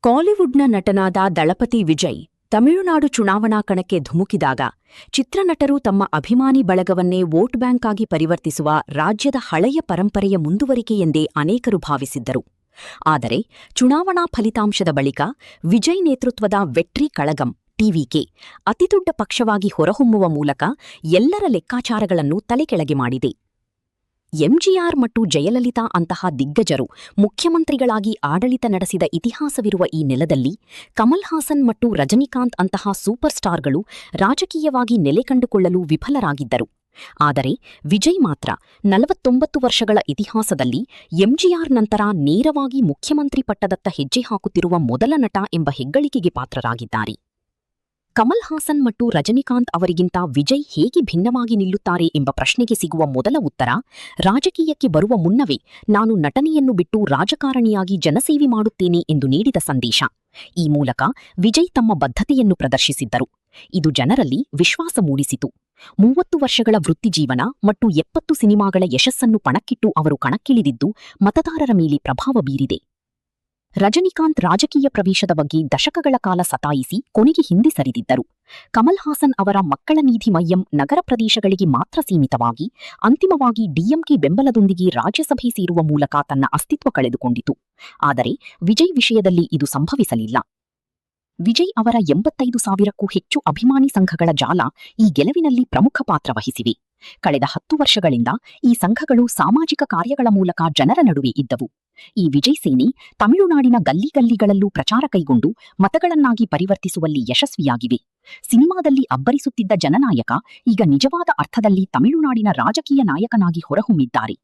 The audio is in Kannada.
ಕಾಲಿವುಡ್ನ ನಟನಾದ ದಳಪತಿ ವಿಜಯ್ ತಮಿಳುನಾಡು ಚುನಾವಣಾ ಕಣಕ್ಕೆ ಧುಮುಕಿದಾಗ ಚಿತ್ರನಟರು ತಮ್ಮ ಅಭಿಮಾನಿ ಬಳಗವನ್ನೇ ವೋಟ್ ಬ್ಯಾಂಕ್ ಆಗಿ ಪರಿವರ್ತಿಸುವ ರಾಜ್ಯದ ಹಳೆಯ ಪರಂಪರೆಯ ಮುಂದುವರಿಕೆಯೆಂದೇ ಅನೇಕರು ಭಾವಿಸಿದ್ದರು. ಆದರೆ ಚುನಾವಣಾ ಫಲಿತಾಂಶದ ಬಳಿಕ ವಿಜಯ್ ನೇತೃತ್ವದ ವೆಟ್ರಿ ಕಳಗಂ ಟಿವಿಕೆ ಅತಿದೊಡ್ಡ ಪಕ್ಷವಾಗಿ ಹೊರಹೊಮ್ಮುವ ಮೂಲಕ ಎಲ್ಲರ ಲೆಕ್ಕಾಚಾರಗಳನ್ನು ತಲೆಕೆಳಗೆ ಮಾಡಿದೆ. ಎಂಜಿಆರ್ ಮತ್ತು ಜಯಲಲಿತಾ ಅಂತಹ ದಿಗ್ಗಜರು ಮುಖ್ಯಮಂತ್ರಿಗಳಾಗಿ ಆಡಳಿತ ನಡೆಸಿದ ಇತಿಹಾಸವಿರುವ ಈ ನೆಲದಲ್ಲಿ ಕಮಲ್ ಹಾಸನ್ ಮತ್ತು ರಜನಿಕಾಂತ್ ಅಂತಹ ಸೂಪರ್ ಸ್ಟಾರ್ಗಳು ರಾಜಕೀಯವಾಗಿ ನೆಲೆಕಂಡುಕೊಳ್ಳಲು ವಿಫಲರಾಗಿದ್ದರು. ಆದರೆ ವಿಜಯ್ ಮಾತ್ರ 49 ವರ್ಷಗಳ ಇತಿಹಾಸದಲ್ಲಿ ಎಂಜಿಆರ್ ನಂತರ ನೇರವಾಗಿ ಮುಖ್ಯಮಂತ್ರಿ ಪಟ್ಟದತ್ತ ಹೆಜ್ಜೆ ಹಾಕುತ್ತಿರುವ ಮೊದಲ ನಟ ಎಂಬ ಹೆಗ್ಗಳಿಕೆಗೆ ಪಾತ್ರರಾಗಿದ್ದಾರೆ. ಕಮಲ್ ಹಾಸನ್ ಮತ್ತು ರಜನಿಕಾಂತ್ ಅವರಿಗಿಂತ ವಿಜಯ್ ಹೇಗೆ ಭಿನ್ನವಾಗಿ ನಿಲ್ಲುತ್ತಾರೆ ಎಂಬ ಪ್ರಶ್ನೆಗೆ ಸಿಗುವ ಮೊದಲ ಉತ್ತರ, ರಾಜಕೀಯಕ್ಕೆ ಬರುವ ಮುನ್ನವೇ ನಾನು ನಟನೆಯನ್ನು ಬಿಟ್ಟು ರಾಜಕಾರಣಿಯಾಗಿ ಜನಸೇವೆ ಮಾಡುತ್ತೇನೆ ಎಂದು ನೀಡಿದ ಸಂದೇಶ. ಈ ಮೂಲಕ ವಿಜಯ್ ತಮ್ಮ ಬದ್ಧತೆಯನ್ನು ಪ್ರದರ್ಶಿಸಿದ್ದರು. ಇದು ಜನರಲ್ಲಿ ವಿಶ್ವಾಸ ಮೂಡಿಸಿತು. 30 ವರ್ಷಗಳ ವೃತ್ತಿಜೀವನ ಮತ್ತು 70 ಸಿನಿಮಾಗಳ ಯಶಸ್ಸನ್ನು ಪಣಕ್ಕಿಟ್ಟು ಅವರು ಕಣಕ್ಕಿಳಿದಿದ್ದು ಮತದಾರರ ಮೇಲೆ ಪ್ರಭಾವ ಬೀರಿದೆ. ರಜನಿಕಾಂತ್ ರಾಜಕೀಯ ಪ್ರವೇಶದ ಬಗ್ಗೆ ದಶಕಗಳ ಕಾಲ ಸತಾಯಿಸಿ ಕೊನೆಗೆ ಹಿಂದೆ ಸರಿದಿದ್ದರು. ಕಮಲ್ ಹಾಸನ್ ಅವರ ಮಕ್ಕಳ ನಿಧಿ ಮಯ್ಯಂ ನಗರ ಪ್ರದೇಶಗಳಿಗೆ ಮಾತ್ರ ಸೀಮಿತವಾಗಿ ಅಂತಿಮವಾಗಿ ಡಿಎಂಕೆ ಬೆಂಬಲದೊಂದಿಗೆ ರಾಜ್ಯಸಭೆ ಸೇರುವ ಮೂಲಕ ತನ್ನ ಅಸ್ತಿತ್ವ ಕಳೆದುಕೊಂಡಿತು. ಆದರೆ ವಿಜಯ್ ವಿಷಯದಲ್ಲಿ ಇದು ಸಂಭವಿಸಲಿಲ್ಲ. ವಿಜಯ್ ಅವರ 85,000ಕ್ಕೂ ಹೆಚ್ಚು ಅಭಿಮಾನಿ ಸಂಘಗಳ ಜಾಲ ಈ ಗೆಲುವಿನಲ್ಲಿ ಪ್ರಮುಖ ಪಾತ್ರ ವಹಿಸಿವೆ. ಕಳೆದ 10 ವರ್ಷಗಳಿಂದ ಈ ಸಂಘಗಳು ಸಾಮಾಜಿಕ ಕಾರ್ಯಗಳ ಮೂಲಕ ಜನರ ನಡುವೆ ಇದ್ದವು. ಈ ವಿಜಯ್ ಸೇನೆ ತಮಿಳುನಾಡಿನ ಗಲ್ಲಿಗಲ್ಲಿಗಳಲ್ಲೂ ಪ್ರಚಾರ ಕೈಗೊಂಡು ಮತಗಳನ್ನಾಗಿ ಪರಿವರ್ತಿಸುವಲ್ಲಿ ಯಶಸ್ವಿಯಾಗಿವೆ. ಸಿನಿಮಾದಲ್ಲಿ ಅಬ್ಬರಿಸುತ್ತಿದ್ದ ಜನನಾಯಕ ಈಗ ನಿಜವಾದ ಅರ್ಥದಲ್ಲಿ ತಮಿಳುನಾಡಿನ ರಾಜಕೀಯ ನಾಯಕನಾಗಿ ಹೊರಹೊಮ್ಮಿದ್ದಾರೆ.